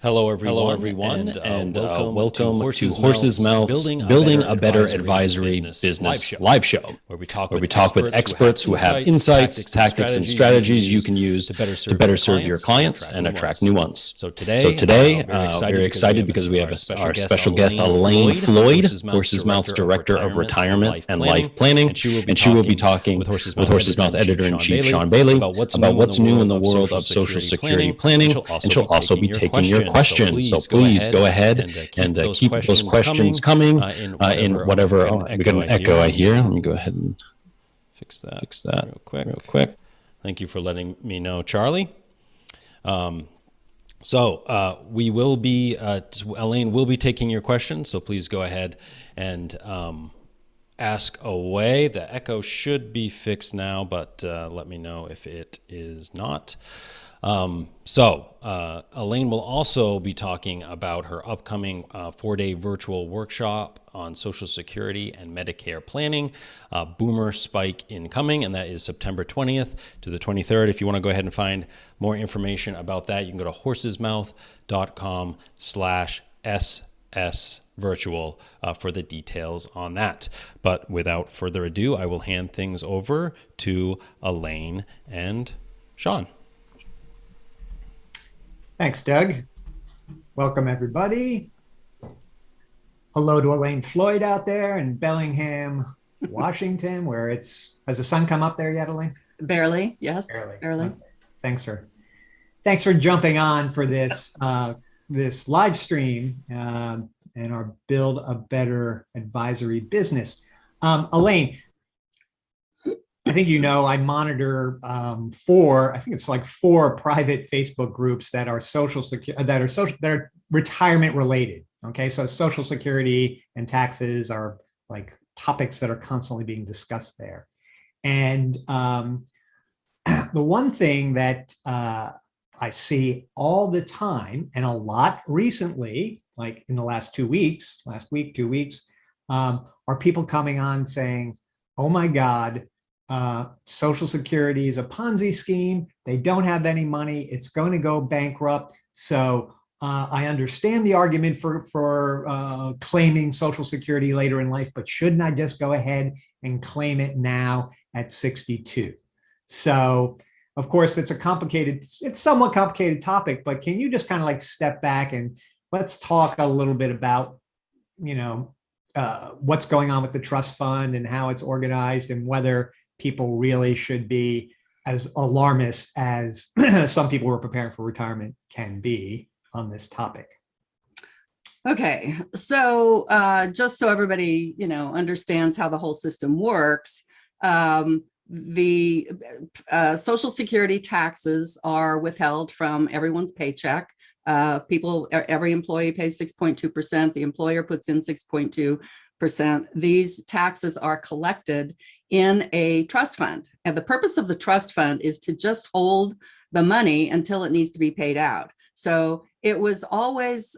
Hello, everyone, and welcome to Horsesmouth Building a Better Advisory Business live show, where we talk with experts who have insights, tactics, and strategies you can use to better serve your clients and attract new ones. So today, very excited because we have our special guest, Elaine Floyd, Horsesmouth's Director of Retirement and Life Planning, and she will be talking with Horsesmouth Editor-in-Chief Sean Bailey about what's new in the world of Social Security planning, and she'll also be taking your questions. So please go ahead and keep those questions coming in whatever. We got an echo I hear. Let me go ahead and fix that real quick. Thank you for letting me know, Charlie. We will be, Elaine will be taking your questions. So please go ahead and ask away. The echo should be fixed now, but let me know if it is not. Elaine will also be talking about her upcoming 4-day virtual workshop on Social Security and Medicare planning, Boomer Spike Incoming, and that is September 20th to the 23rd. If you want to go ahead and find more information about that, you can go to horsesmouth.com/SS virtual for the details on that. But without further ado, I will hand things over to Elaine and Sean. Thanks, Doug. Welcome, everybody. Hello to Elaine Floyd out there in Bellingham, Washington, where has the sun come up there yet, Elaine? Barely, yes. Barely. Okay. Thanks for jumping on for this this live stream and our Build a Better Advisory Business. Elaine, I think I monitor four private Facebook groups that are that are retirement related. Okay, so Social Security and taxes are like topics that are constantly being discussed there. And the one thing that I see all the time and a lot recently, like in the last 2 weeks, are people coming on saying, "Oh my God, Social Security is a Ponzi scheme. They don't have any money. It's going to go bankrupt. So I understand the argument for claiming Social Security later in life, but shouldn't I just go ahead and claim it now at 62? So, of course, it's somewhat complicated topic, but can you just kind of like step back and let's talk a little bit about, what's going on with the trust fund and how it's organized and whether people really should be as alarmist as some people who are preparing for retirement can be on this topic. Okay, so just so everybody, understands how the whole system works, the Social Security taxes are withheld from everyone's paycheck. Every employee pays 6.2%. The employer puts in 6.2%. These taxes are collected in a trust fund. And the purpose of the trust fund is to just hold the money until it needs to be paid out. So it was always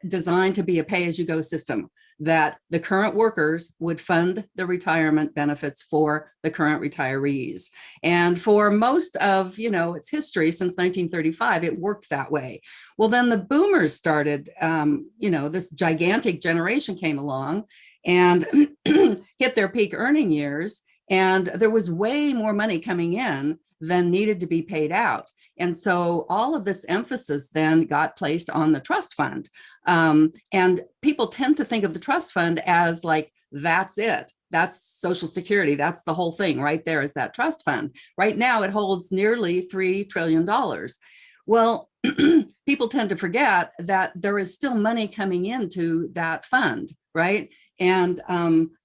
designed to be a pay-as-you-go system, that the current workers would fund the retirement benefits for the current retirees. And for most of, its history since 1935, it worked that way. Well, then the boomers started, this gigantic generation came along and hit their peak earning years. And there was way more money coming in than needed to be paid out. And so all of this emphasis then got placed on the trust fund. And people tend to think of the trust fund as like, that's it. That's Social Security. That's the whole thing right there is that trust fund. Right now it holds nearly $3 trillion. Well, people tend to forget that there is still money coming into that fund, right? And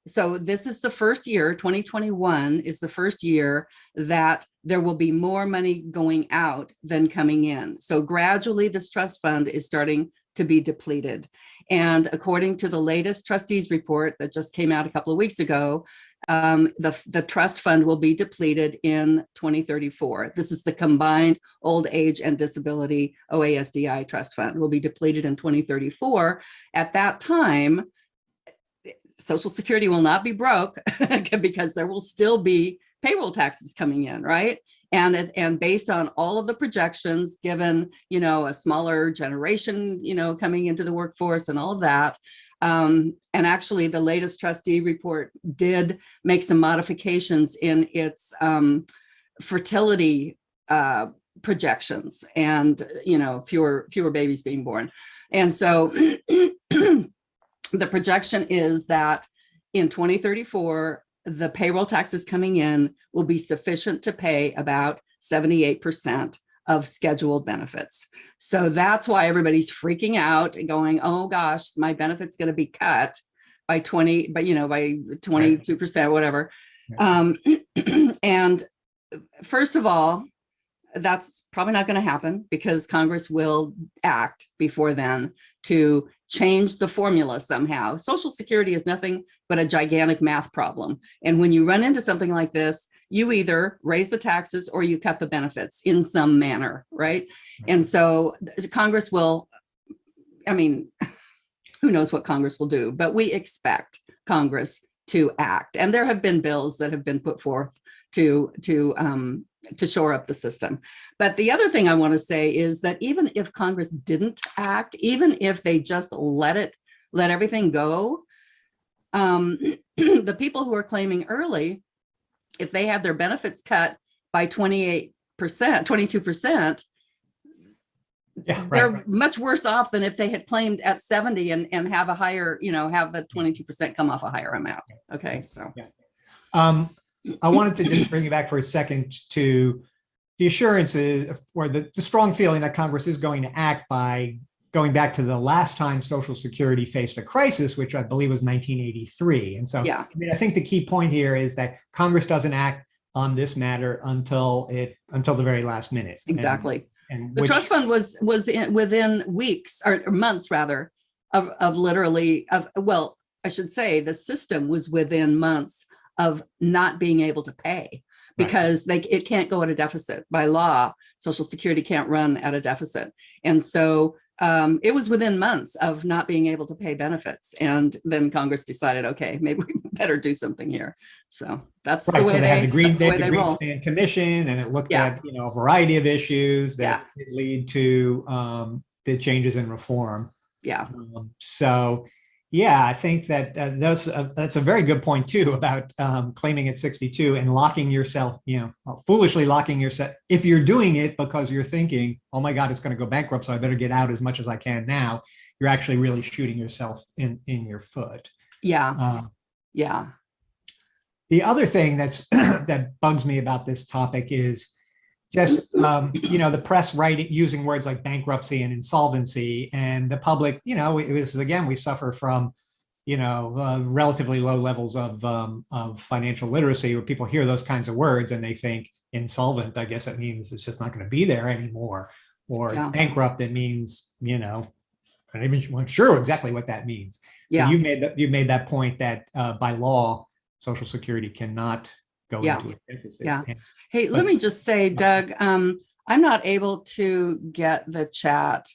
so this is the first year, 2021 is the first year that there will be more money going out than coming in. So gradually this trust fund is starting to be depleted. And according to the latest trustees report that just came out a couple of weeks ago, the trust fund will be depleted in 2034. This is the combined old age and disability OASDI trust fund will be depleted in 2034. At that time, Social Security will not be broke because there will still be payroll taxes coming in, right? And based on all of the projections, given, a smaller generation, coming into the workforce and all of that. And actually the latest trustee report did make some modifications in its fertility projections, and, fewer babies being born. And so the projection is that in 2034, the payroll taxes coming in will be sufficient to pay about 78% of scheduled benefits. So that's why everybody's freaking out and going, oh gosh, my benefit's going to be cut by 22%, whatever. And first of all, that's probably not going to happen, because Congress will act before then to change the formula somehow. Social Security is nothing but a gigantic math problem. And when you run into something like this, you either raise the taxes or you cut the benefits in some manner, right? And so Congress will, who knows what Congress will do, but we expect Congress to act. And there have been bills that have been put forth to shore up the system. But the other thing I want to say is that even if Congress didn't act, even if they just let everything go, the people who are claiming early, if they have their benefits cut by 22%, they're much worse off than if they had claimed at 70 and have a higher, have the 22% come off a higher amount. Okay, so. I wanted to just bring you back for a second to the assurances, or the strong feeling that Congress is going to act by going back to the last time Social Security faced a crisis, which I believe was 1983. And so, yeah. I think the key point here is that Congress doesn't act on this matter until the very last minute. Exactly. And the trust fund was within weeks or months rather of literally I should say the system was within months of not being able to pay, because it can't go at a deficit by law. Social Security can't run at a deficit. And so it was within months of not being able to pay benefits. And then Congress decided, okay, maybe we better do something here. So that's the way so they had the roll. Greenspan Commission, and it looked at a variety of issues that could lead to the changes in reform. Yeah. I think that that's a very good point too, about claiming at 62 and locking yourself, foolishly locking yourself. If you're doing it because you're thinking, oh my God, it's going to go bankrupt, so I better get out as much as I can now, you're actually really shooting yourself in your foot. Yeah. The other thing that bugs me about this topic is just, the press using words like bankruptcy and insolvency, and the public, it was, again, we suffer from, relatively low levels of financial literacy, where people hear those kinds of words and they think insolvent, I guess it means it's just not going to be there anymore, or it's bankrupt, it means, I'm not even sure exactly what that means. Yeah. You made that point that by law, Social Security cannot go into a deficit. Yeah. Hey, let me just say, Doug, I'm not able to get the chat.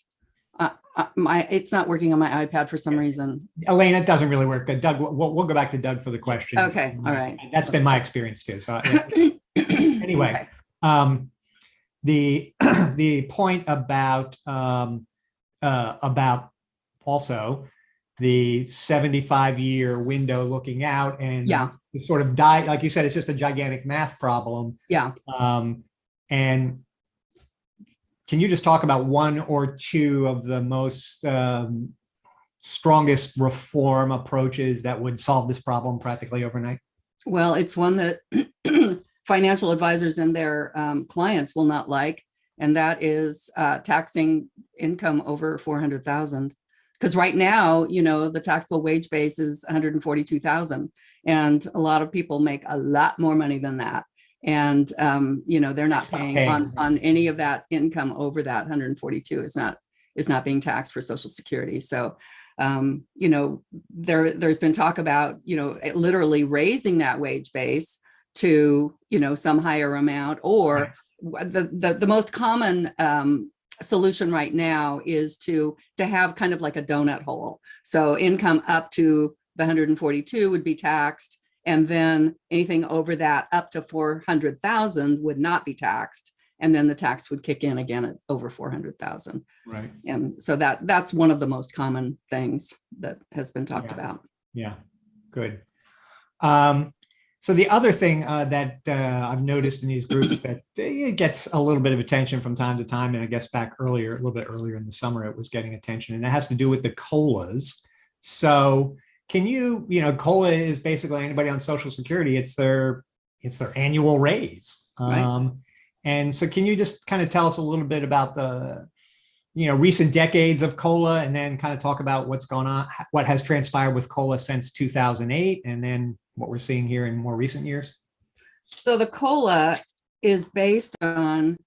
It's not working on my iPad for some reason. Elaine, it doesn't really work. Doug, we'll go back to Doug for the questions. Okay, all right. That's been my experience too. So anyway, the point about also the 75-year window looking out, and sort of like you said, it's just a gigantic math problem. Yeah. And can you just talk about one or two of the most strongest reform approaches that would solve this problem practically overnight? Well, it's one that financial advisors and their clients will not like, and that is taxing income over 400,000. Because right now, the taxable wage base is 142,000, and a lot of people make a lot more money than that. And, they're not paying on any of that income over that 142 is not being taxed for Social Security. So, there's been talk about, literally raising that wage base to, some higher amount, or the most common solution right now is to have kind of like a donut hole. So income up to the 142 would be taxed, And then anything over that up to 400,000 would not be taxed. And then the tax would kick in again at over 400,000. Right. And so that's one of the most common things that has been talked about. Yeah, good. So the other thing that I've noticed in these groups that it gets a little bit of attention from time to time, and I guess back earlier, a little bit earlier in the summer, it was getting attention, and it has to do with the COLAs. So can you, COLA is basically anybody on Social Security, it's their annual raise. Right. And so can you just kind of tell us a little bit about the, recent decades of COLA, and then kind of talk about what's going on, what has transpired with COLA since 2008, and then what we're seeing here in more recent years? So the COLA is based on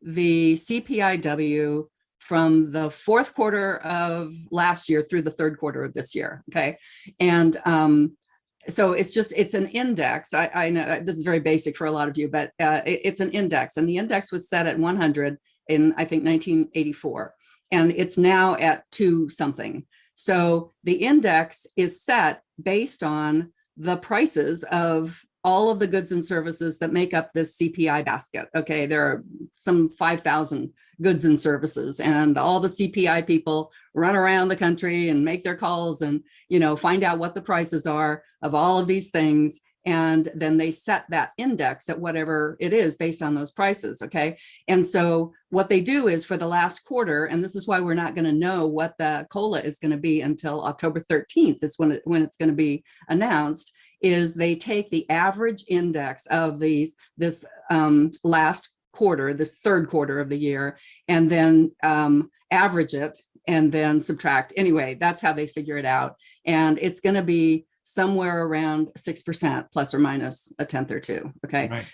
the CPIW from the fourth quarter of last year through the third quarter of this year. Okay. And so it's an index. I know this is very basic for a lot of you, but it's an index, and the index was set at 100 in, I think, 1984, and it's now at 2 something. So the index is set based on the prices of all of the goods and services that make up this CPI basket. Okay, there are some 5,000 goods and services, and all the CPI people run around the country and make their calls and, find out what the prices are of all of these things. And then they set that index at whatever it is based on those prices. Okay. And so what they do is for the last quarter, and this is why we're not going to know what the COLA is going to be until October 13th is when it's going to be announced, is they take the average index of this last quarter, this third quarter of the year, and then average it and then subtract. Anyway, that's how they figure it out. And it's going to be somewhere around 6% plus or minus a tenth or two. Okay. Right.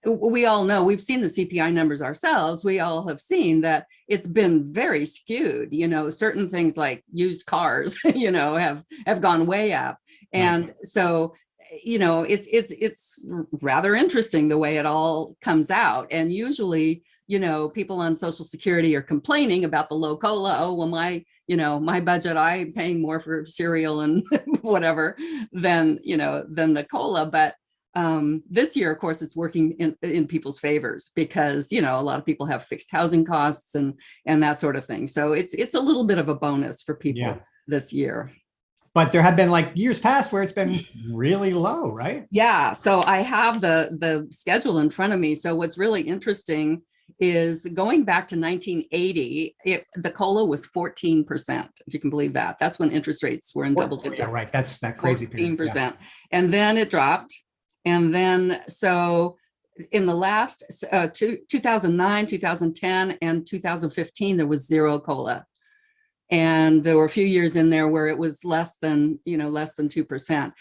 We all know, we've seen the CPI numbers ourselves. We all have seen that it's been very skewed. Certain things like used cars, have gone way up. And so, it's rather interesting the way it all comes out. And usually, people on Social Security are complaining about the low COLA. Oh, well, my budget, I'm paying more for cereal and whatever than the COLA. But this year, of course, it's working in people's favors because, a lot of people have fixed housing costs and that sort of thing. So it's a little bit of a bonus for people this year. But there have been years past where it's been really low, right? Yeah. So I have the schedule in front of me. So what's really interesting is going back to 1980, the COLA was 14%, if you can believe that. That's when interest rates were in double digits. Yeah, right. That's that crazy 14%. Yeah. And then it dropped. And then, so in the last 2009, 2010, and 2015, there was 0 COLA. And there were a few years in there where it was less than 2%.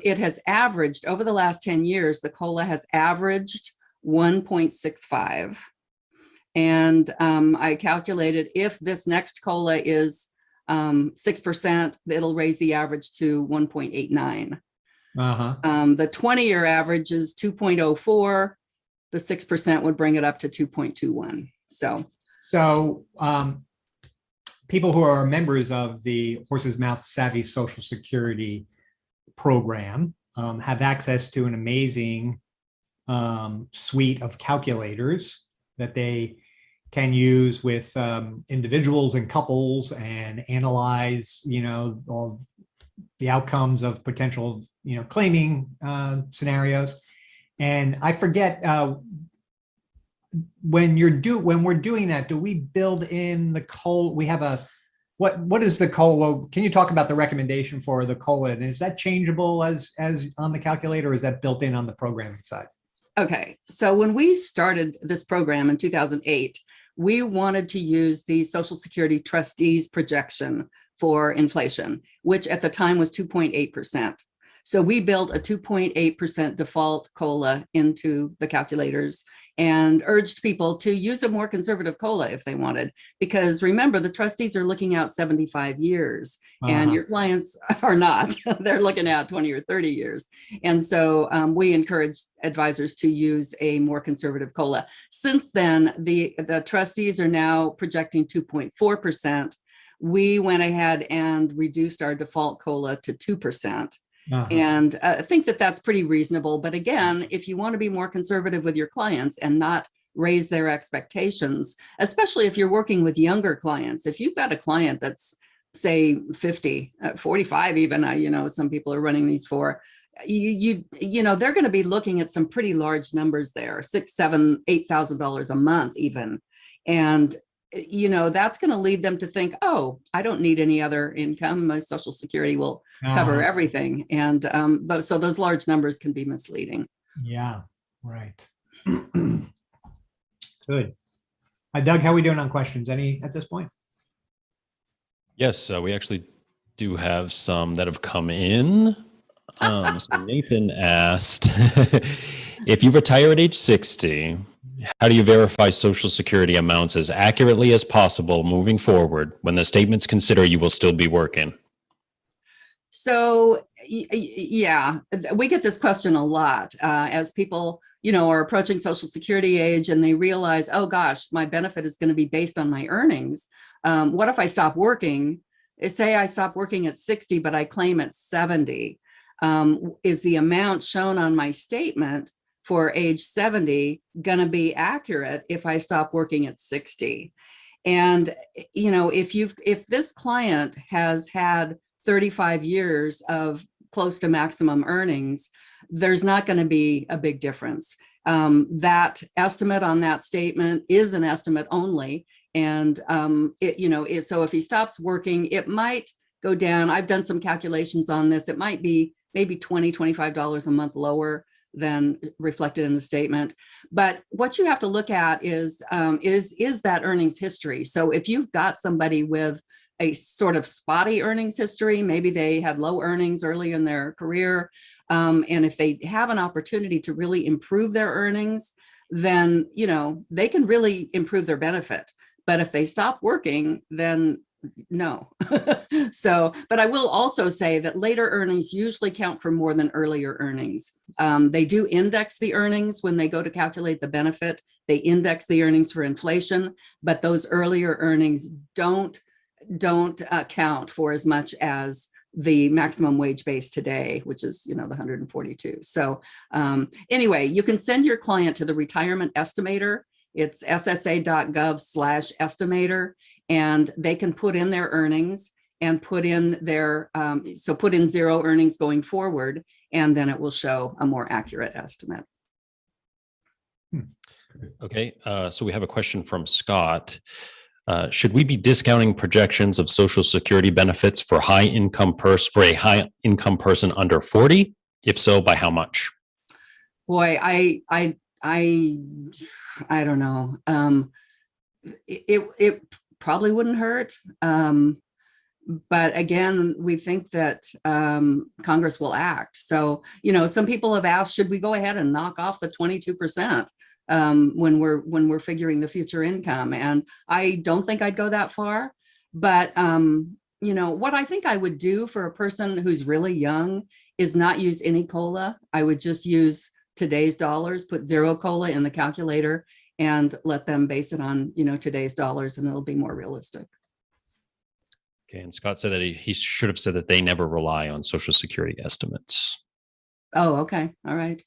It has averaged over the last 10 years, the COLA has averaged 1.65. And I calculated if this next COLA is 6%, it'll raise the average to 1.89. The 20-year average is 2.04. The 6% would bring it up to 2.21. So people who are members of the Horsesmouth Savvy Social Security program have access to an amazing suite of calculators that they can use with individuals and couples and analyze, all the outcomes of potential, claiming scenarios. And I forget when we're doing that, do we build in the COLA? We have what is the COLA? Can you talk about the recommendation for the COLA? And is that changeable as on the calculator, or is that built in on the programming side? Okay, so when we started this program in 2008, we wanted to use the Social Security trustees projection for inflation, which at the time was 2.8%. So we built a 2.8% default COLA into the calculators and urged people to use a more conservative COLA if they wanted, because remember, the trustees are looking out 75 years and your clients are not. They're looking out 20 or 30 years. And so we encourage advisors to use a more conservative COLA. Since then, the trustees are now projecting 2.4%. We went ahead and reduced our default COLA to 2%. And I think that that's pretty reasonable. But again, if you want to be more conservative with your clients and not raise their expectations, especially if you're working with younger clients, if you've got a client that's say 50, 45 even, some people are running these for, they're going to be looking at some pretty large numbers there, $6,000, $7,000, $8,000 a month even. And that's going to lead them to think, oh, I don't need any other income. My Social Security will cover everything. And so those large numbers can be misleading. Yeah, right. Good. Doug, how are we doing on questions? Any at this point? Yes, we actually do have some that have come in. So Nathan asked, if you retire at age 60, how do you verify Social Security amounts as accurately as possible moving forward when the statements consider you will still be working? So, yeah, we get this question a lot as people, are approaching Social Security age and they realize, oh gosh, my benefit is going to be based on my earnings. What if I stop working? Say I stop working at 60, but I claim at 70. Is the amount shown on my statement for age 70 going to be accurate if I stop working at 60? And, if this client has had 35 years of close to maximum earnings, there's not going to be a big difference. That estimate on that statement is an estimate only. And, so if he stops working, it might go down. I've done some calculations on this. It might be maybe $20, $25 a month lower than reflected in the statement. But what you have to look at is that earnings history. So if you've got somebody with a sort of spotty earnings history, maybe they had low earnings early in their career, and if they have an opportunity to really improve their earnings, then they can really improve their benefit. But if they stop working, then no. But I will also say that later earnings usually count for more than earlier earnings. They do index the earnings when they go to calculate the benefit. They index the earnings for inflation, but those earlier earnings don't count for as much as the maximum wage base today, which is the 142. So anyway, you can send your client to the retirement estimator. It's ssa.gov/estimator, and they can put in their earnings and put in their put in zero earnings going forward, and then it will show a more accurate estimate. Okay, so we have a question from Scott. Should we be discounting projections of Social Security benefits for a high income person under 40? If so, by how much? Boy, I don't know. It probably wouldn't hurt. But again, we think that Congress will act. So, some people have asked, should we go ahead and knock off the 22%? When we're figuring the future income, and I don't think I'd go that far, but what I think I would do for a person who's really young is not use any COLA. I would just use today's dollars, put zero COLA in the calculator, and let them base it on today's dollars, and it'll be more realistic. Okay, and Scott said that he should have said that they never rely on Social Security estimates. Oh, okay, all right.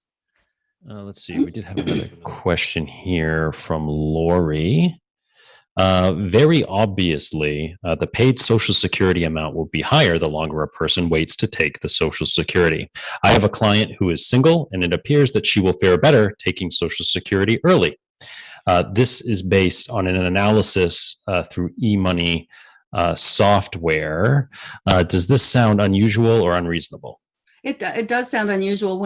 Let's see. We did have another question here from Lori. Very obviously, the paid Social Security amount will be higher the longer a person waits to take the Social Security. I have a client who is single, and it appears that she will fare better taking Social Security early. This is based on an analysis through eMoney software. Does this sound unusual or unreasonable? It does sound unusual.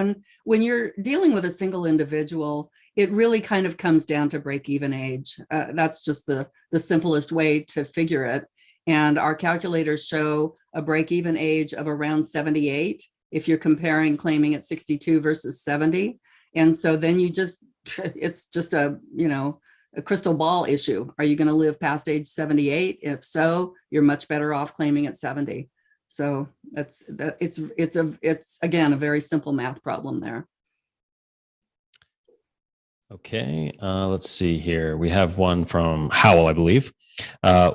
When you're dealing with a single individual, it really kind of comes down to break-even age. That's just the simplest way to figure it. And our calculators show a break-even age of around 78 if you're comparing claiming at 62 versus 70. And so then it's just a crystal ball issue. Are you going to live past age 78? If so, you're much better off claiming at 70. So it's again a very simple math problem there. Okay, let's see here. We have one from Howell, I believe.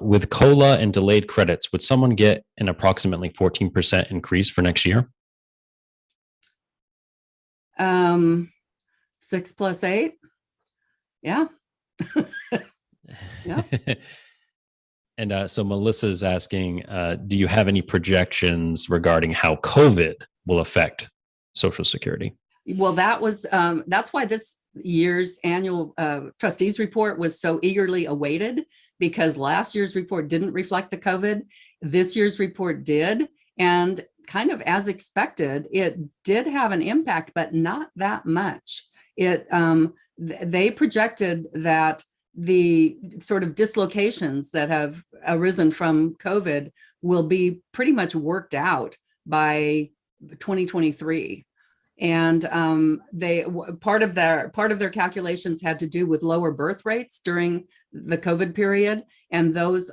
With COLA and delayed credits, would someone get an approximately 14% increase for next year? 6 plus 8. Yeah. Yeah. And so Melissa's asking, do you have any projections regarding how COVID will affect Social Security? Well, that's why this year's annual trustees report was so eagerly awaited, because last year's report didn't reflect the COVID. This year's report did. And kind of as expected, it did have an impact, but not that much. They projected that the sort of dislocations that have arisen from COVID will be pretty much worked out by 2023. And part of their calculations had to do with lower birth rates during the COVID period. And those,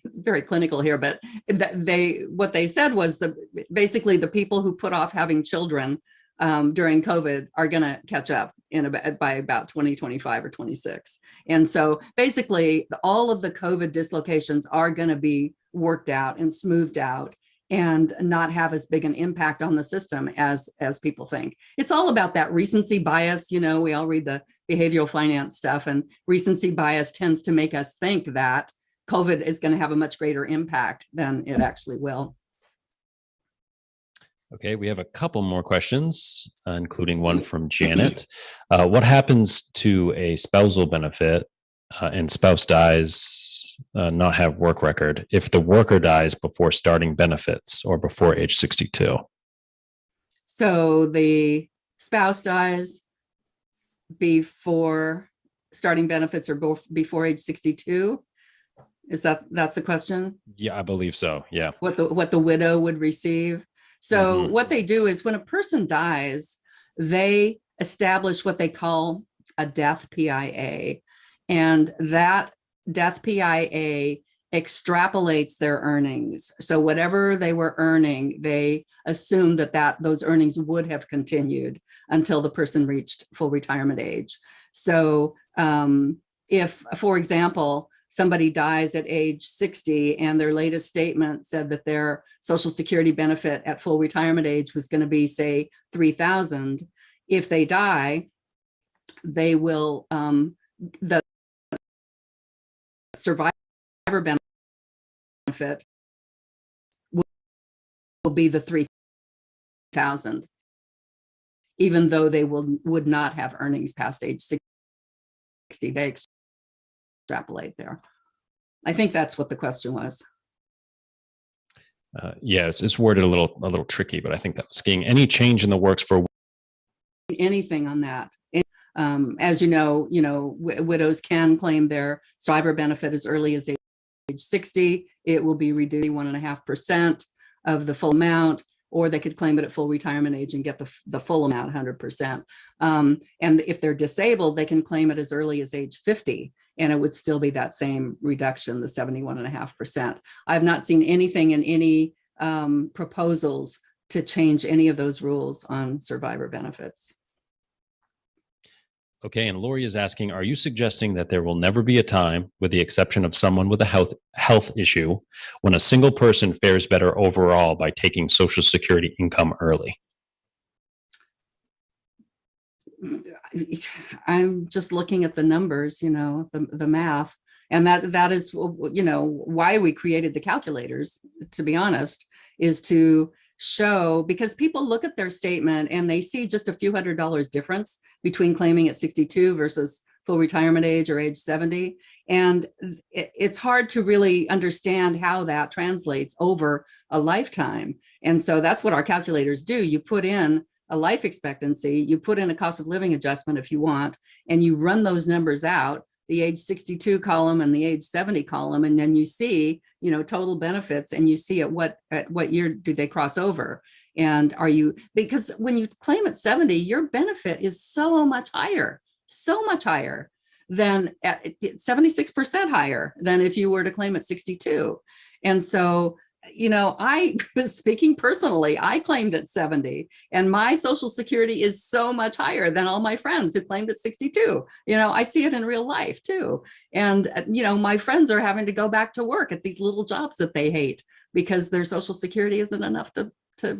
very clinical here, but what they said was basically the people who put off having children during COVID are going to catch up by about 2025 or 26. And so basically all of the COVID dislocations are going to be worked out and smoothed out and not have as big an impact on the system as people think. It's all about that recency bias. You know, we all read the behavioral finance stuff, and recency bias tends to make us think that COVID is going to have a much greater impact than it actually will. Okay, we have a couple more questions, including one from Janet. What happens to a spousal benefit and spouse dies, not have work record, if the worker dies before starting benefits or before age 62? So the spouse dies before starting benefits or before age 62? That's the question? Yeah, I believe so. Yeah. What the widow would receive. So what they do is when a person dies, they establish what they call a death PIA. And that death PIA extrapolates their earnings. So whatever they were earning, they assume that those earnings would have continued until the person reached full retirement age. So if, for example, somebody dies at age 60 and their latest statement said that their Social Security benefit at full retirement age was going to be, say, $3,000, if they die, they will, the survivor benefit will be the $3,000, even though they would not have earnings past age 60. They extrapolate there. I think that's what the question was. Yes, it's worded a little tricky, but I think that was skiing. Any change in the works for anything on that? As you know, widows can claim their survivor benefit as early as age 60. It will be reduced 1.5% of the full amount, or they could claim it at full retirement age and get the full amount, 100%. And if they're disabled, they can claim it as early as age 50. And it would still be that same reduction, the 71.5%. I've not seen anything in any proposals to change any of those rules on survivor benefits. Okay, and Lori is asking, are you suggesting that there will never be a time, with the exception of someone with a health issue, when a single person fares better overall by taking Social Security income early? I'm just looking at the numbers, the math, and that is, why we created the calculators, to be honest, is to show, because people look at their statement and they see just a few $100s difference between claiming at 62 versus full retirement age or age 70. And it's hard to really understand how that translates over a lifetime. And so that's what our calculators do. You put in a life expectancy, you put in a cost of living adjustment if you want, and you run those numbers out, the age 62 column and the age 70 column, and then you see, total benefits, and you see at what year do they cross over. And because when you claim at 70, your benefit is so much higher than 76% higher than if you were to claim at 62. And so, I was speaking personally, I claimed at 70 and my Social Security is so much higher than all my friends who claimed at 62. I see it in real life too. And, my friends are having to go back to work at these little jobs that they hate because their Social Security isn't enough to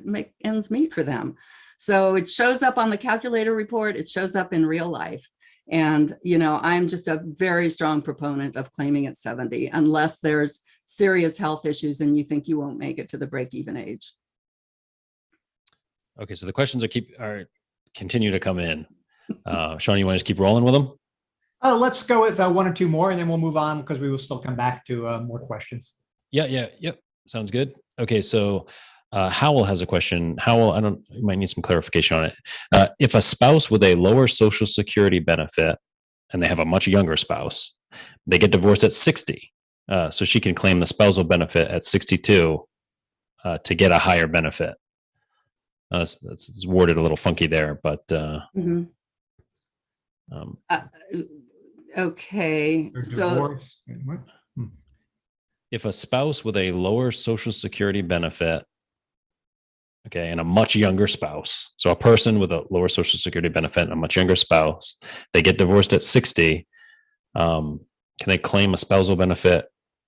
make ends meet for them. So it shows up on the calculator report, it shows up in real life. And, I'm just a very strong proponent of claiming at 70, unless there's serious health issues and you think you won't make it to the break-even age. Okay, so the questions continue to come in. Sean, you want to just keep rolling with them? Let's go with one or two more, and then we'll move on because we will still come back to more questions. Yep. Sounds good. Okay, so Howell has a question. Howell, you might need some clarification on it. If a spouse with a lower Social Security benefit and they have a much younger spouse, they get divorced at 60, so she can claim the spousal benefit at 62 to get a higher benefit. It's worded a little funky there, but okay. So if a spouse with a lower Social Security benefit, okay, and a much younger spouse, so a person with a lower Social Security benefit and a much younger spouse, they get divorced at 60, can they claim a spousal benefit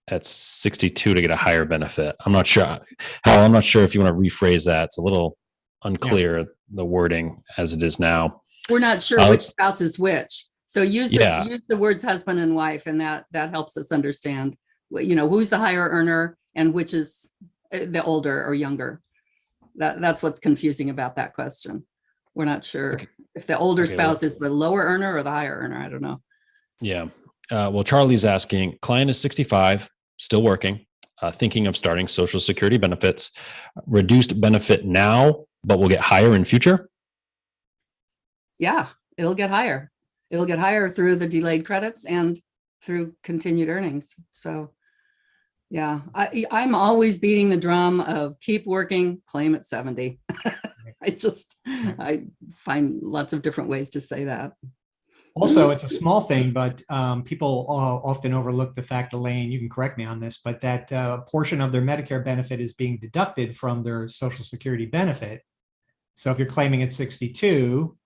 at 62 to get a higher benefit? I'm not sure. Hal, I'm not sure if you want to rephrase that. It's a little unclear, the wording as it is now. We're not sure which spouse is which. So use the words husband and wife, and that helps us understand, who's the higher earner and which is the older or younger. That's what's confusing about that question. We're not sure if the older spouse is the lower earner or the higher earner. I don't know. Yeah. Well, Charlie's asking, client is 65, still working, thinking of starting Social Security benefits, reduced benefit now, but will get higher in future? Yeah, it'll get higher. It'll get higher through the delayed credits and through continued earnings. So yeah, I'm always beating the drum of keep working, claim at 70. I find lots of different ways to say that. Also, it's a small thing, but people often overlook the fact, Elaine, you can correct me on this, but that portion of their Medicare benefit is being deducted from their Social Security benefit. So if you're claiming at 62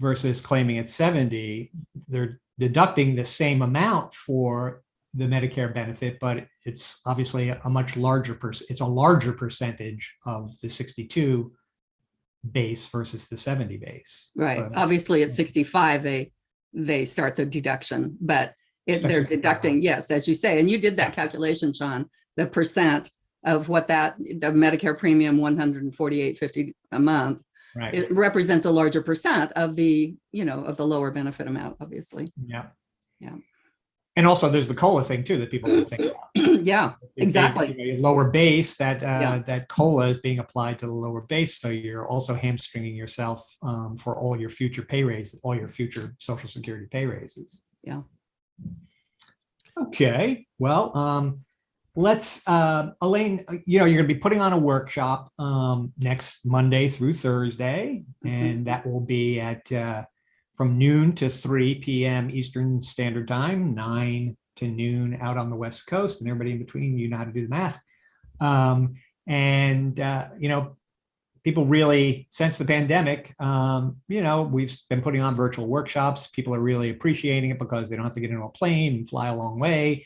versus claiming at 70, they're deducting the same amount for the Medicare benefit, but it's obviously a much larger it's a larger percentage of the 62 base versus the 70 base. Right. Obviously at 65, they start the deduction, but they're deducting, yes, as you say, and you did that calculation, Sean, the percent of what the Medicare premium, $148.50 a month, right, it represents a larger percent of the lower benefit amount, obviously. Yeah. And also there's the COLA thing too that people don't think about. Yeah, exactly. Lower base, that COLA is being applied to the lower base. So you're also hamstringing yourself for all your future pay raises, all your future Social Security pay raises. Yeah. Okay. Well, let's, Elaine, you're going to be putting on a workshop next Monday through Thursday, and that will be at from noon to 3 p.m. Eastern Standard Time, 9 to noon out on the West Coast, and everybody in between, you know how to do the math. People really, since the pandemic, we've been putting on virtual workshops. People are really appreciating it because they don't have to get into a plane and fly a long way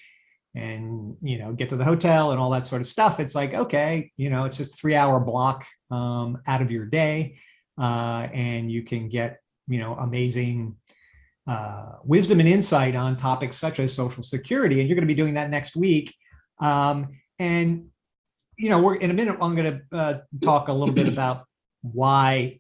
and, get to the hotel and all that sort of stuff. It's like, okay, it's just a 3-hour block out of your day, and you can get amazing wisdom and insight on topics such as Social Security. And you're going to be doing that next week. We're in a minute, I'm going to talk a little bit about why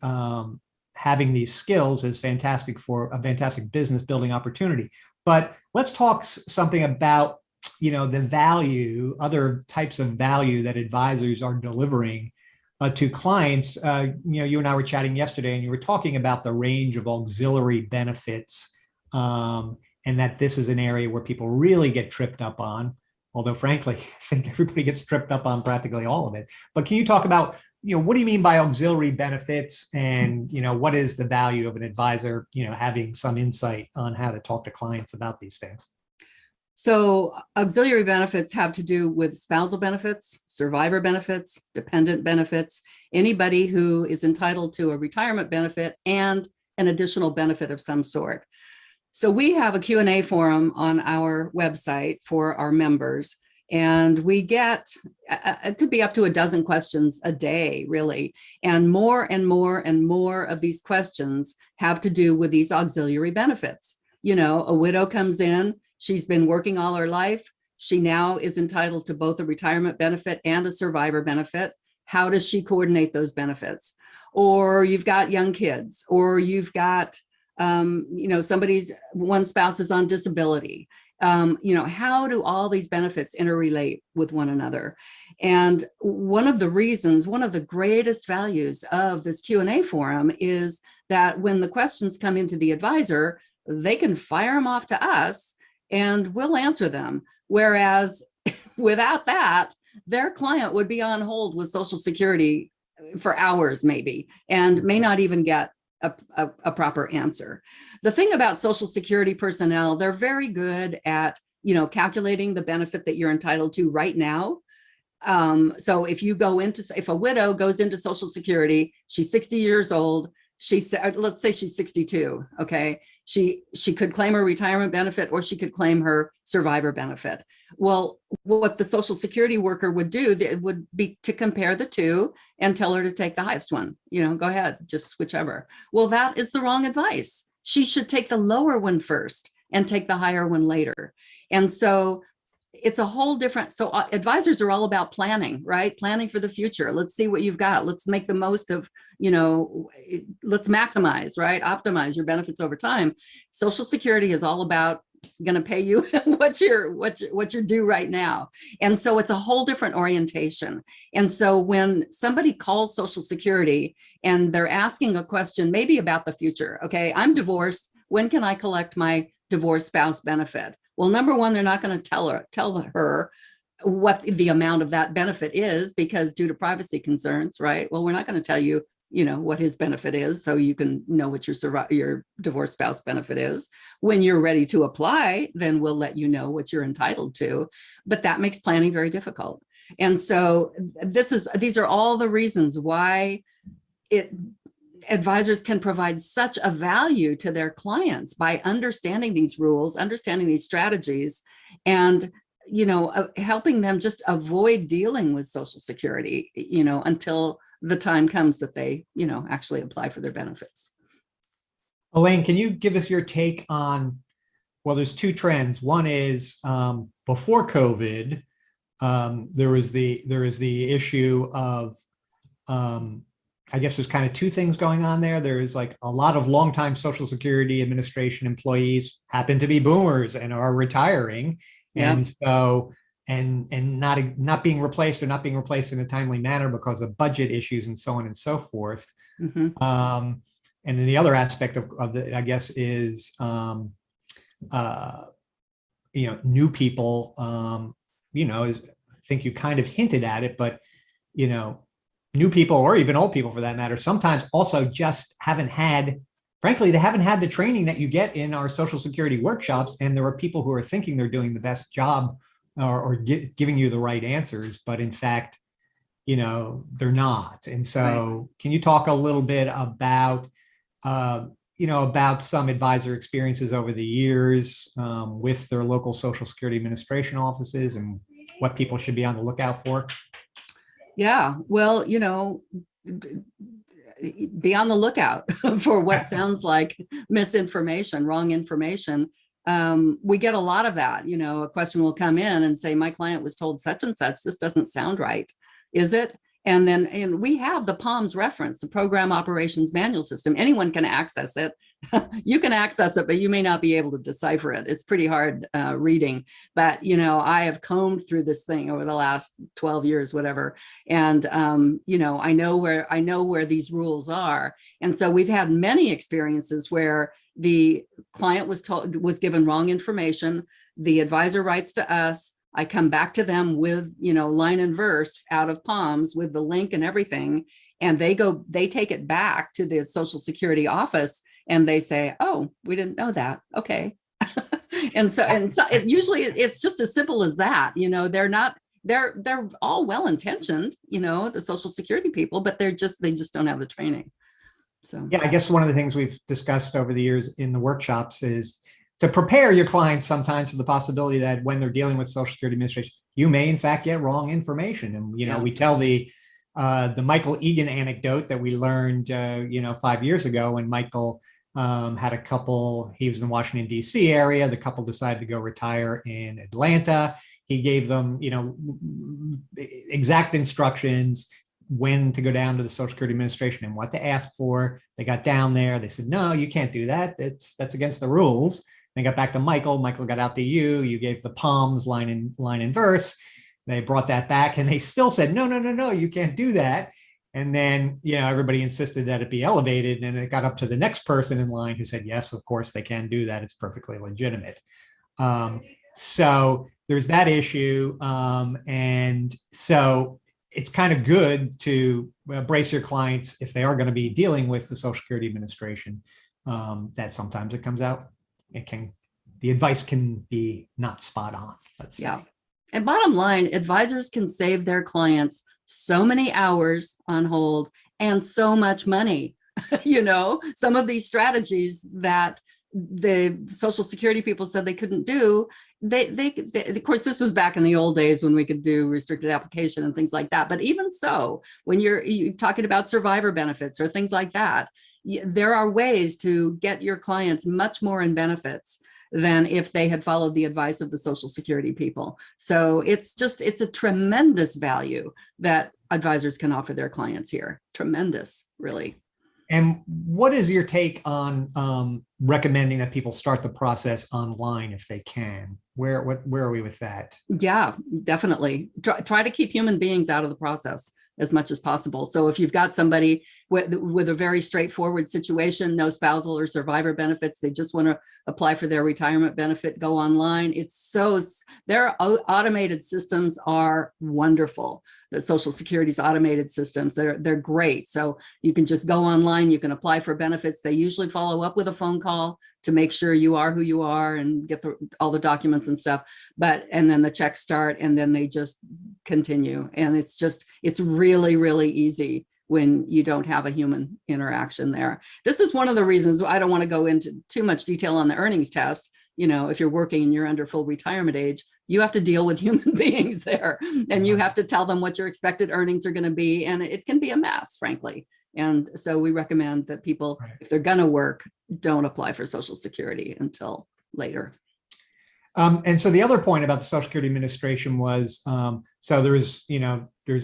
having these skills is fantastic for a fantastic business building opportunity. But let's talk something about, the value, other types of value that advisors are delivering to clients. You and I were chatting yesterday, and you were talking about the range of auxiliary benefits, and that this is an area where people really get tripped up on. Although, frankly, I think everybody gets tripped up on practically all of it. But can you talk about, what do you mean by auxiliary benefits, and what is the value of an advisor, having some insight on how to talk to clients about these things? So auxiliary benefits have to do with spousal benefits, survivor benefits, dependent benefits, anybody who is entitled to a retirement benefit and an additional benefit of some sort. So we have a Q&A forum on our website for our members. And we get, it could be up to a dozen questions a day, really. And more and more and more of these questions have to do with these auxiliary benefits. You know, a widow comes in, she's been working all her life. She now is entitled to both a retirement benefit and a survivor benefit. How does she coordinate those benefits? Or you've got young kids, or you've got, you know, one spouse is on disability. You know, how do all these benefits interrelate with one another? And one of the greatest values of this Q&A forum is that when the questions come into the advisor, they can fire them off to us and we'll answer them. Whereas without that, their client would be on hold with Social Security for hours maybe, and may not even get a proper answer. The thing about Social Security personnel, they're very good at, you know, calculating the benefit that you're entitled to right now. So if a widow goes into Social Security, she's 60 years old, let's say she's 62, okay? She could claim her retirement benefit, or she could claim her survivor benefit. Well, what the Social Security worker would do, it would be to compare the two and tell her to take the highest one. You know, go ahead, just whichever. Well, that is the wrong advice. She should take the lower one first and take the higher one later. And so it's a whole different, so advisors are all about planning, right? Planning for the future. Let's see what you've got. Let's make the most of, you know, let's maximize, right? Optimize your benefits over time. Social Security is all about going to pay you what you're due right now. And so it's a whole different orientation. And so when somebody calls Social Security and they're asking a question, maybe about the future, okay, I'm divorced. When can I collect my divorced spouse benefit? Well, number one, they're not going to tell her what the amount of that benefit is, because due to privacy concerns, right? Well, we're not going to tell you, you know, what his benefit is, so you can know what your divorced spouse benefit is. When you're ready to apply, then we'll let you know what you're entitled to. But that makes planning very difficult. And so these are all the reasons why advisors can provide such a value to their clients by understanding these rules, understanding these strategies, and, you know, helping them just avoid dealing with Social Security, you know, until the time comes that they, you know, actually apply for their benefits. Elaine, can you give us your take on, well, there's two trends. One is before COVID, there was the issue of, I guess there's kind of two things going on there. There's like a lot of longtime Social Security Administration employees happen to be boomers and are retiring. Yeah. And so, and not being replaced, or not being replaced in a timely manner because of budget issues and so on and so forth. Mm-hmm. And then the other aspect of it, I guess, is, you know, new people, you know, I think you kind of hinted at it, but, you know, new people, or even old people for that matter, sometimes also just frankly, they haven't had the training that you get in our Social Security workshops. And there are people who are thinking they're doing the best job or giving you the right answers, but in fact, you know, they're not. And so right. Can you talk a little bit about, you know, about some advisor experiences over the years with their local Social Security Administration offices and what people should be on the lookout for? Yeah, well, you know, be on the lookout for what sounds like misinformation, wrong information. We get a lot of that. You know, a question will come in and say, my client was told such and such, this doesn't sound right. Is it? And we have the POMS reference, the Program Operations Manual System. Anyone can access it. You can access it, but you may not be able to decipher it. It's pretty hard reading. But, you know, I have combed through this thing over the last 12 years, whatever. And, you know, I know where these rules are. And so we've had many experiences where the client was given wrong information. The advisor writes to us. I come back to them with, you know, line and verse out of POMS with the link and everything. And they take it back to the Social Security office and they say, oh, we didn't know that. Okay. and so usually it's just as simple as that. You know, they're all well-intentioned, you know, the Social Security people, but they just don't have the training. So, yeah, I guess one of the things we've discussed over the years in the workshops is to prepare your clients sometimes for the possibility that when they're dealing with Social Security Administration, you may in fact get wrong information. And, we tell the Michael Egan anecdote that we learned, 5 years ago when Michael had a couple. He was in the Washington, D.C. area. The couple decided to go retire in Atlanta. He gave them, exact instructions when to go down to the Social Security Administration and what to ask for. They got down there. They said, no, you can't do that. That's against the rules. They got back to Michael. Michael got out to you. You gave the palms line and verse. They brought that back and they still said, no, you can't do that. And then, everybody insisted that it be elevated, and it got up to the next person in line who said, yes, of course they can do that. It's perfectly legitimate. So there's that issue. And so it's kind of good to brace your clients if they are going to be dealing with the Social Security Administration, that sometimes it comes out. The advice can be not spot on. Let's say. And bottom line, advisors can save their clients so many hours on hold and so much money. Some of these strategies that the Social Security people said they couldn't do, they of course, this was back in the old days when we could do restricted application and things like that. But even so, when you're talking about survivor benefits or things like that, there are ways to get your clients much more in benefits than if they had followed the advice of the Social Security people. So it's a tremendous value that advisors can offer their clients here. Tremendous, really. And what is your take on recommending that people start the process online if they can? Where are we with that? Yeah, definitely. Try to keep human beings out of the process as much as possible. So if you've got somebody with a very straightforward situation, no spousal or survivor benefits, they just want to apply for their retirement benefit, go online. Their automated systems are wonderful. The Social Security's automated systems, they're great. So you can just go online, you can apply for benefits. They usually follow up with a phone call to make sure you are who you are and get all the documents and stuff. And then the checks start and then they just continue. And it's really, really easy when you don't have a human interaction there. This is one of the reasons I don't want to go into too much detail on the earnings test. If you're working and you're under full retirement age, you have to deal with human beings there, and you have to tell them what your expected earnings are going to be. And it can be a mess, frankly. And so we recommend that people, if they're going to work, don't apply for Social Security until later. And so the other point about the Social Security Administration was, so there's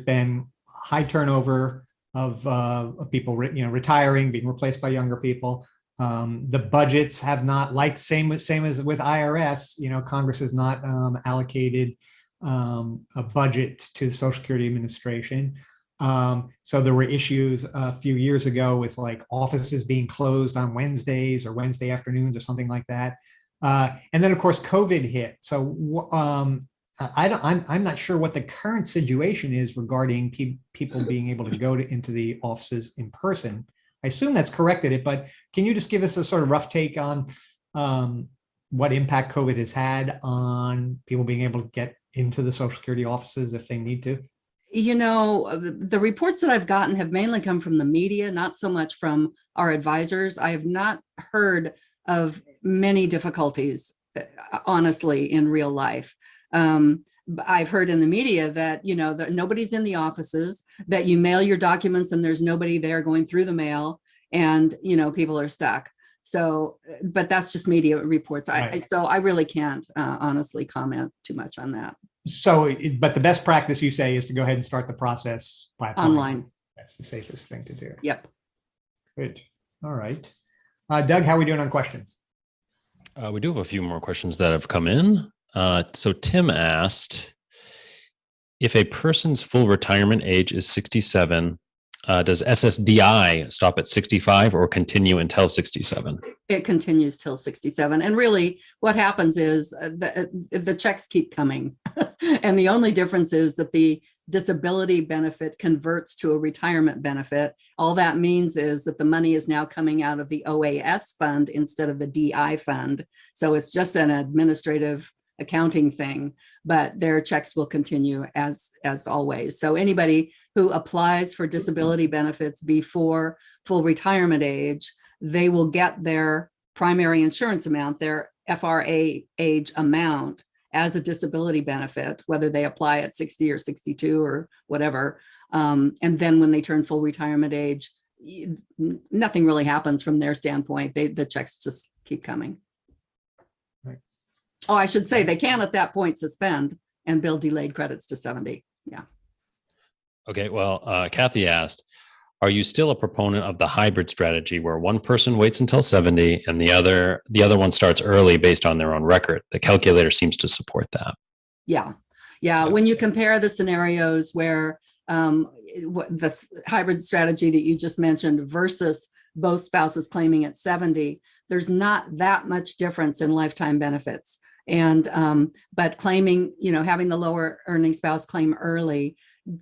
been high turnover of people, retiring, being replaced by younger people. The budgets have not, like same as with IRS, Congress has not allocated a budget to the Social Security Administration. So there were issues a few years ago with like offices being closed on Wednesdays or Wednesday afternoons or something like that. And then of course COVID hit. So I'm not sure what the current situation is regarding people being able to go into the offices in person. I assume that's corrected it, but can you just give us a sort of rough take on what impact COVID has had on people being able to get into the Social Security offices if they need to? The reports that I've gotten have mainly come from the media, not so much from our advisors. I have not heard of many difficulties, honestly, in real life. I've heard in the media that, that nobody's in the offices, that you mail your documents and there's nobody there going through the mail, and, people are stuck. So, but that's just media reports. Right. So I really can't honestly comment too much on that. So, but the best practice, you say, is to go ahead and start the process by online. That's the safest thing to do. Yep. Good. All right. Doug, how are we doing on questions? We do have a few more questions that have come in. So Tim asked, if a person's full retirement age is 67, does SSDI stop at 65 or continue until 67? It continues till 67. And really what happens is the checks keep coming. And the only difference is that the disability benefit converts to a retirement benefit. All that means is that the money is now coming out of the OAS fund instead of the DI fund. So it's just an administrative accounting thing, but their checks will continue as always. So anybody who applies for disability benefits before full retirement age, they will get their primary insurance amount, their FRA age amount, as a disability benefit, whether they apply at 60 or 62 or whatever. And then when they turn full retirement age, nothing really happens from their standpoint. The checks just keep coming. Right. Oh, I should say they can at that point suspend and bill delayed credits to 70. Yeah. Okay. Well, Kathy asked, are you still a proponent of the hybrid strategy where one person waits until 70 and the other one starts early based on their own record? The calculator seems to support that. Yeah. When you compare the scenarios where this hybrid strategy that you just mentioned versus both spouses claiming at 70, there's not that much difference in lifetime benefits. And but claiming, having the lower earning spouse claim early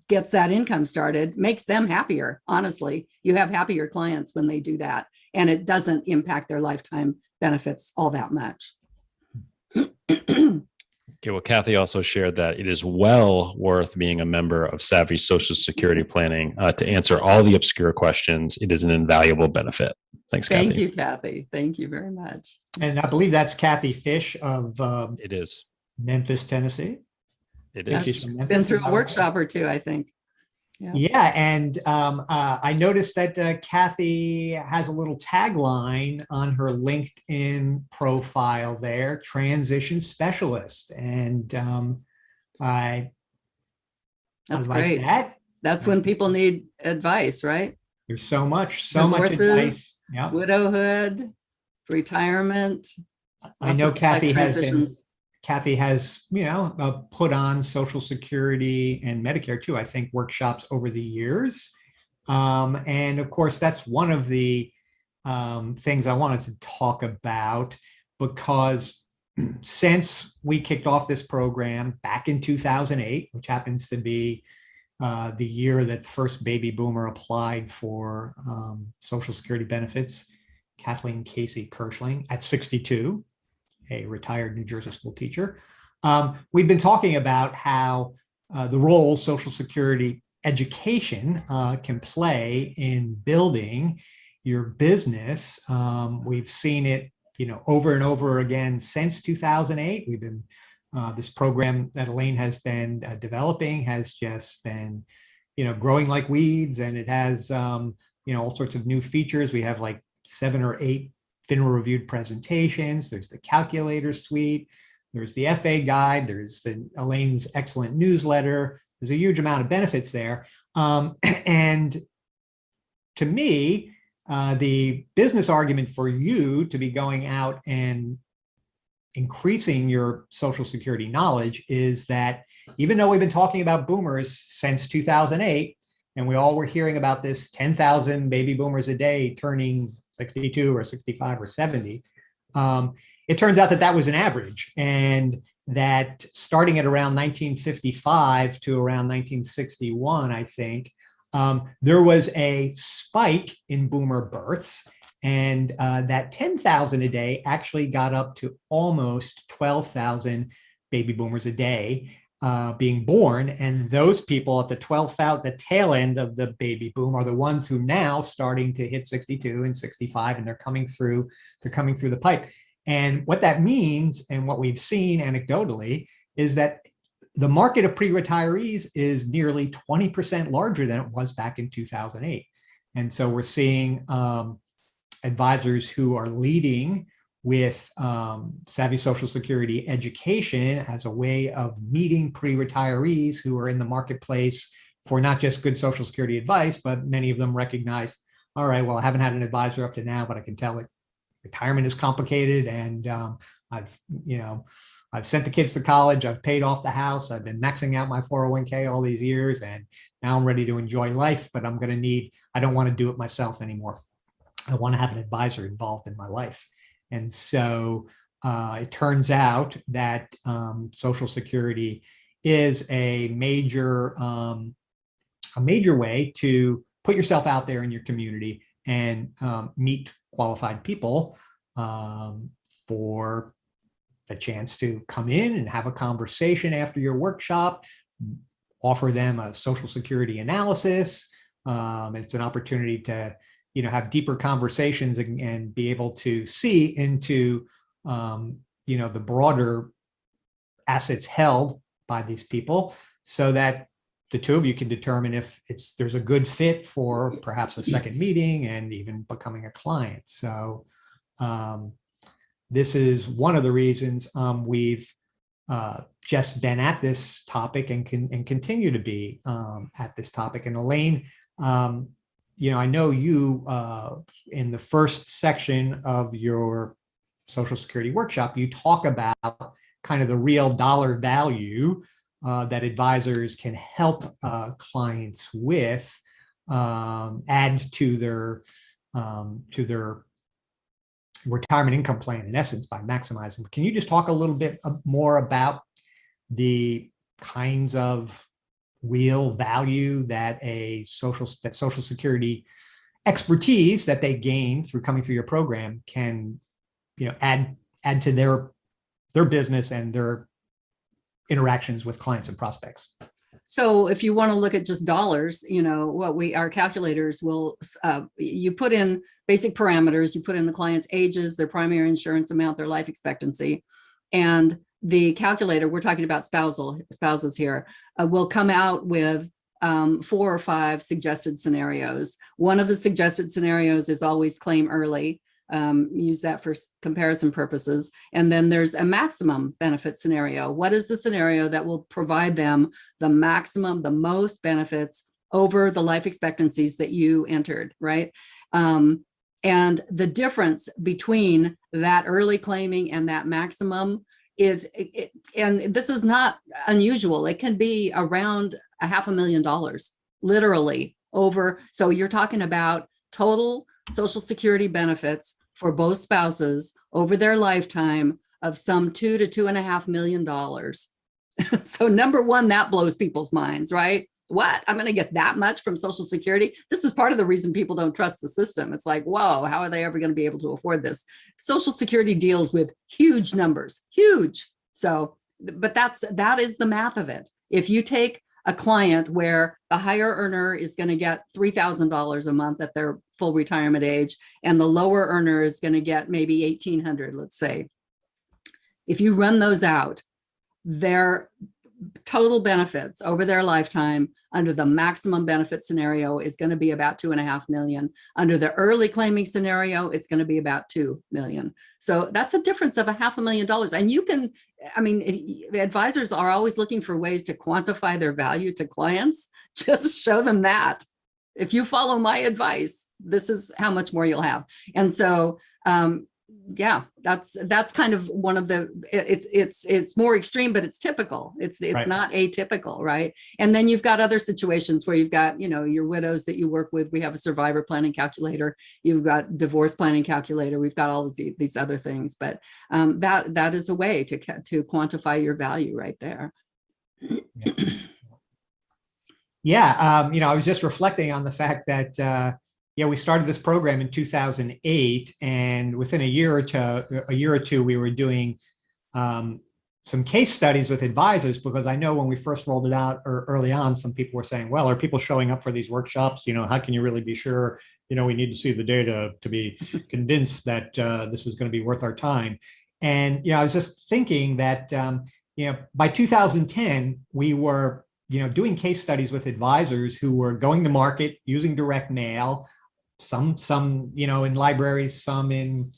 gets that income started, makes them happier. Honestly, you have happier clients when they do that, and it doesn't impact their lifetime benefits all that much. Okay, well, Kathy also shared that it is well worth being a member of Savvy Social Security Planning to answer all the obscure questions. It is an invaluable benefit. Thanks, Kathy. Thank you, Kathy. Thank you very much. And I believe that's Kathy Fish of it is Memphis, Tennessee. It is. Been through a workshop or two, I think. Yeah, and I noticed that Kathy has a little tagline on her LinkedIn profile there, transition specialist. And That's like great. That's when people need advice, right? There's so much Divorces, advice. Yeah. Widowhood, retirement. I know Kathy has put on Social Security and Medicare too, I think, workshops over the years. And of course, that's one of the things I wanted to talk about, because since we kicked off this program back in 2008, which happens to be the year that the first baby boomer applied for Social Security benefits, Kathleen Casey Kirschling, at 62, a retired New Jersey school teacher. We've been talking about how the role Social Security education can play in building your business. We've seen it, over and over again since 2008. We've been this program that Elaine has been developing has just been, growing like weeds, and it has, all sorts of new features. We have like 7 or 8 FINRA reviewed presentations. There's the calculator suite. There's the FA guide. There's Elaine's excellent newsletter. There's a huge amount of benefits there. And to me, the business argument for you to be going out and increasing your Social Security knowledge is that even though we've been talking about boomers since 2008, and we all were hearing about this 10,000 baby boomers a day turning 62 or 65 or 70, it turns out that was an average, and that starting at around 1955 to around 1961, I think, there was a spike in boomer births, and that 10,000 a day actually got up to almost 12,000 baby boomers a day being born. And those people at the 12,000, the tail end of the baby boom, are the ones who now starting to hit 62 and 65, and they're coming through the pipe. And what that means, and what we've seen anecdotally, is that the market of pre-retirees is nearly 20% larger than it was back in 2008. And so we're seeing advisors who are leading with Savvy Social Security education as a way of meeting pre-retirees who are in the marketplace for not just good Social Security advice, but many of them recognize, all right, well, I haven't had an advisor up to now, but I can tell it retirement is complicated, and I've sent the kids to college, I've paid off the house, I've been maxing out my 401k all these years, and now I'm ready to enjoy life, but I don't want to do it myself anymore. I want to have an advisor involved in my life. And so it turns out that Social Security is a major way to put yourself out there in your community and meet qualified people for the chance to come in and have a conversation after your workshop, offer them a Social Security analysis. It's an opportunity to have deeper conversations and be able to see into the broader assets held by these people, so that the two of you can determine if there's a good fit for perhaps a second meeting and even becoming a client. So this is one of the reasons we've just been at this topic and continue to be at this topic. And Elaine, I know you in the first section of your Social Security workshop, you talk about kind of the real dollar value that advisors can help clients with, add to their retirement income plan, in essence, by maximizing. Can you just talk a little bit more about the kinds of real value that Social Security expertise that they gain through coming through your program can, add to their business and their interactions with clients and prospects? So if you want to look at just dollars, our calculators will, you put in basic parameters, you put in the client's ages, their primary insurance amount, their life expectancy, and the calculator, we're talking about spouses here, will come out with 4 or 5 suggested scenarios. One of the suggested scenarios is always claim early. Use that for comparison purposes. And then there's a maximum benefit scenario. What is the scenario that will provide them the maximum, the most benefits over the life expectancies that you entered, right? And the difference between that early claiming and that maximum is, and this is not unusual, it can be around $500,000, literally over. So you're talking about total Social Security benefits for both spouses over their lifetime of some $2 to $2.5 million. So number one, that blows people's minds, right? What? I'm going to get that much from Social Security? This is part of the reason people don't trust the system. It's like, whoa, how are they ever going to be able to afford this? Social Security deals with huge numbers, huge. So, but that is the math of it. If you take a client where the higher earner is going to get $3,000 a month at their full retirement age, and the lower earner is going to get maybe $1,800, let's say. If you run those out, their total benefits over their lifetime under the maximum benefit scenario is going to be about $2.5 million. Under the early claiming scenario, it's going to be about $2 million. So that's a difference of $500,000. And you can, advisors are always looking for ways to quantify their value to clients. Just show them that. If you follow my advice, this is how much more you'll have. And so, yeah, that's kind of one of the, it's more extreme, but it's typical. It's right. Not atypical, right? And then you've got other situations where you've got, your widows that you work with. We have a survivor planning calculator. You've got divorce planning calculator. We've got all these other things, but that is a way to quantify your value right there. Yeah, I was just reflecting on the fact that we started this program in 2008, and within a year or two, we were doing some case studies with advisors, because I know when we first rolled it out early on, some people were saying, well, are people showing up for these workshops? How can you really be sure? We need to see the data to be convinced that this is going to be worth our time. And, I was just thinking that, by 2010, we were, doing case studies with advisors who were going to market using direct mail, some in libraries, some in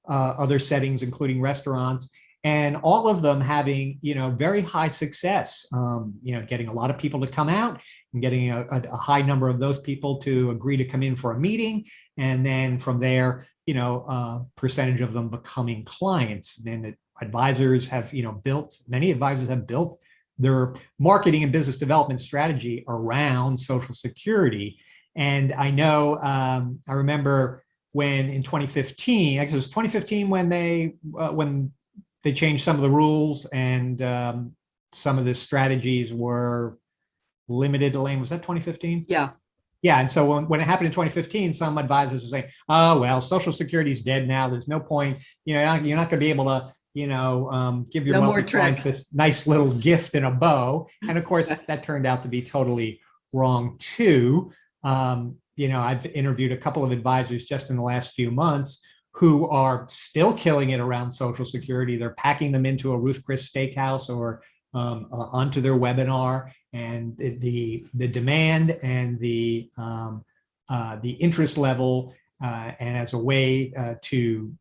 other settings, including restaurants, and all of them having, very high success, getting a lot of people to come out and getting a high number of those people to agree to come in for a meeting. And then from there, a percentage of them becoming clients. And advisors have, many advisors have built their marketing and business development strategy around Social Security. And I know, I remember when in 2015, actually it was 2015 when they changed some of the rules and some of the strategies were limited. Elaine, was that 2015? Yeah. Yeah. And so when it happened in 2015, some advisors were saying, oh, well, Social Security is dead now. There's no point. You're not going to be able to, give your wealthy clients this nice little gift in a bow. And of course, that turned out to be totally wrong too. I've interviewed a couple of advisors just in the last few months who are still killing it around Social Security. They're packing them into a Ruth Chris steakhouse or onto their webinar, and the demand and the interest level, and as a way to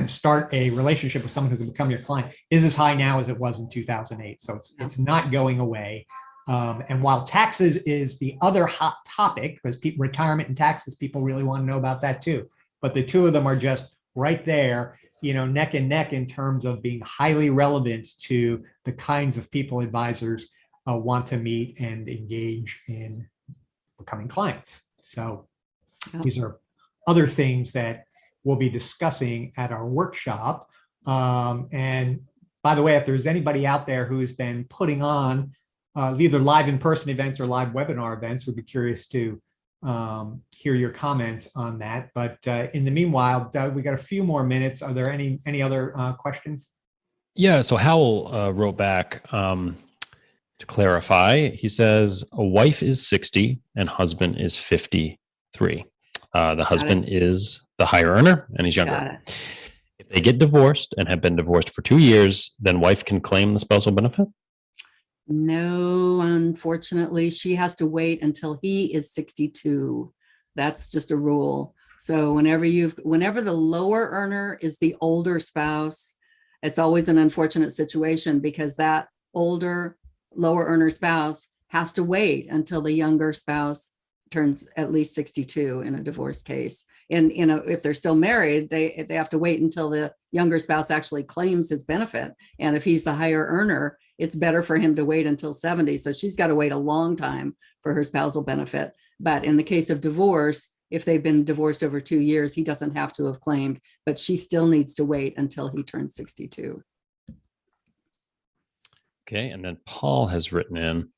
start a relationship with someone who can become your client is as high now as it was in 2008. So it's not going away. And while taxes is the other hot topic, because retirement and taxes, people really want to know about that too. But the two of them are just right there, neck and neck in terms of being highly relevant to the kinds of people advisors want to meet and engage in becoming clients. So these are other things that we'll be discussing at our workshop. And by the way, if there's anybody out there who's been putting on either live in-person events or live webinar events, we'd be curious to hear your comments on that. But in the meanwhile, Doug, we got a few more minutes. Are there any other questions? Yeah, so Howell wrote back to clarify. He says, a wife is 60 and husband is 53. The husband is the higher earner and he's younger. If they get divorced and have been divorced for 2 years, then wife can claim the spousal benefit? No, unfortunately, she has to wait until he is 62. That's just a rule. So whenever the lower earner is the older spouse, it's always an unfortunate situation because that older lower earner spouse has to wait until the younger spouse turns at least 62 in a divorce case. And if they're still married, they have to wait until the younger spouse actually claims his benefit. And if he's the higher earner, it's better for him to wait until 70. So she's got to wait a long time for her spousal benefit. But in the case of divorce, if they've been divorced over 2 years, he doesn't have to have claimed, but she still needs to wait until he turns 62. Okay, and then Paul has written in,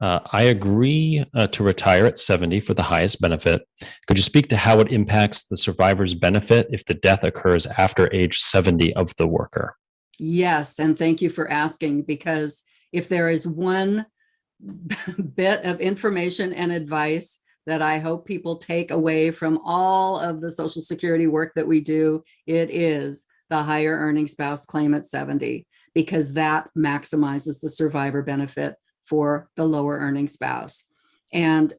I agree to retire at 70 for the highest benefit. Could you speak to how it impacts the survivor's benefit if the death occurs after age 70 of the worker? Yes, and thank you for asking, because if there is one bit of information and advice that I hope people take away from all of the Social Security work that we do, it is the higher earning spouse claim at 70, because that maximizes the survivor benefit for the lower earning spouse. And,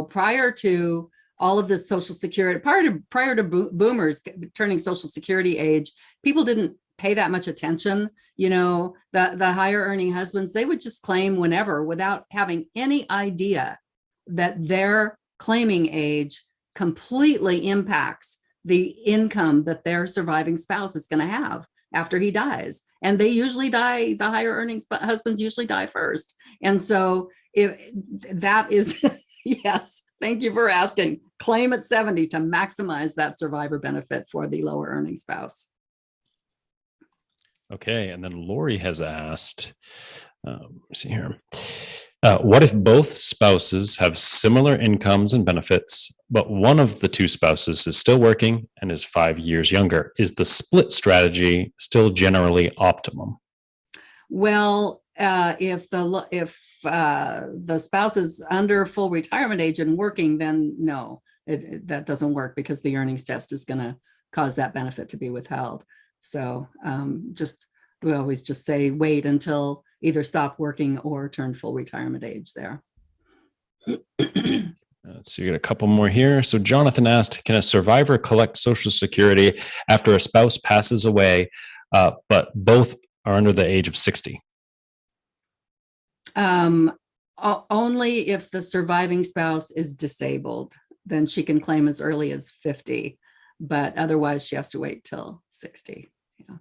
prior to all of this Social Security, prior to boomers turning Social Security age, people didn't pay that much attention. The higher earning husbands, they would just claim whenever without having any idea that their claiming age completely impacts the income that their surviving spouse is going to have after he dies. And they usually die, the higher earnings husbands usually die first. And so if that is, yes, thank you for asking, claim at 70 to maximize that survivor benefit for the lower earning spouse. Okay, and then Lori has asked, let's see here. What if both spouses have similar incomes and benefits, but one of the two spouses is still working and is 5 years younger? Is the split strategy still generally optimum? Well, if the spouse is under full retirement age and working, then no, that doesn't work, because the earnings test is going to cause that benefit to be withheld. So we always just say wait until either stop working or turn full retirement age there. Let's see, we got a couple more here. So Jonathan asked, can a survivor collect Social Security after a spouse passes away, but both are under the age of 60? Only if the surviving spouse is disabled, then she can claim as early as 50, but otherwise she has to wait till 60. Yeah.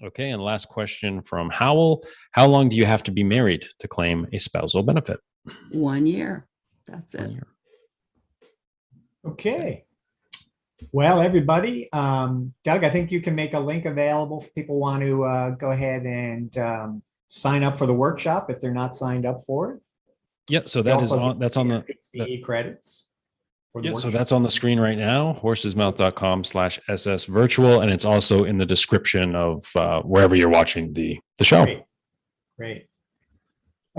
Okay, and last question from Howell. How long do you have to be married to claim a spousal benefit? 1 year. That's it. 1 year. Okay. Well, everybody, Doug, I think you can make a link available if people want to go ahead and sign up for the workshop if they're not signed up for it. Yeah, so that's on the credits. Yeah, so that's on the screen right now, horsesmouth.com/SS virtual, and it's also in the description of wherever you're watching the show. Great.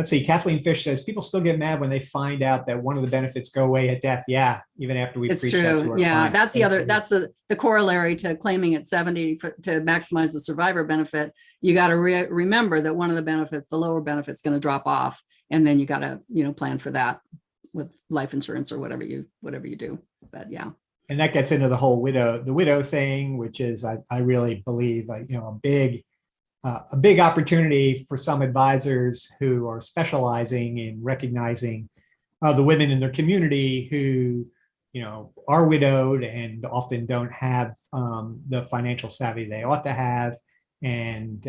let's see, Kathleen Fish says, people still get mad when they find out that one of the benefits go away at death. Yeah, even after we preach that to our clients. That's the other, that's the corollary to claiming at 70 to maximize the survivor benefit. You got to remember that one of the benefits, the lower benefit, is going to drop off. And then you got to, plan for that with life insurance or whatever you do. But yeah. And that gets into the whole widow thing, which is, I really believe, a big opportunity for some advisors who are specializing in recognizing the women in their community who, are widowed and often don't have the financial savvy they ought to have. And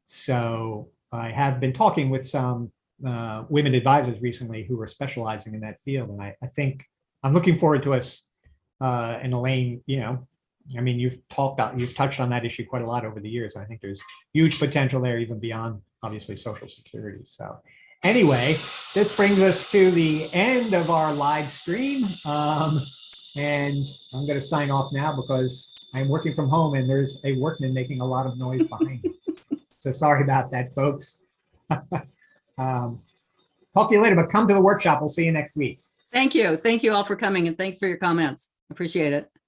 so I have been talking with some women advisors recently who are specializing in that field. And I think I'm looking forward to us and Elaine, you've touched on that issue quite a lot over the years. I think there's huge potential there, even beyond obviously Social Security. So anyway, this brings us to the end of our live stream. And I'm going to sign off now because I'm working from home and there's a workman making a lot of noise behind me. So sorry about that, folks. Talk to you later, but come to the workshop. We'll see you next week. Thank you. Thank you all for coming, and thanks for your comments. Appreciate it.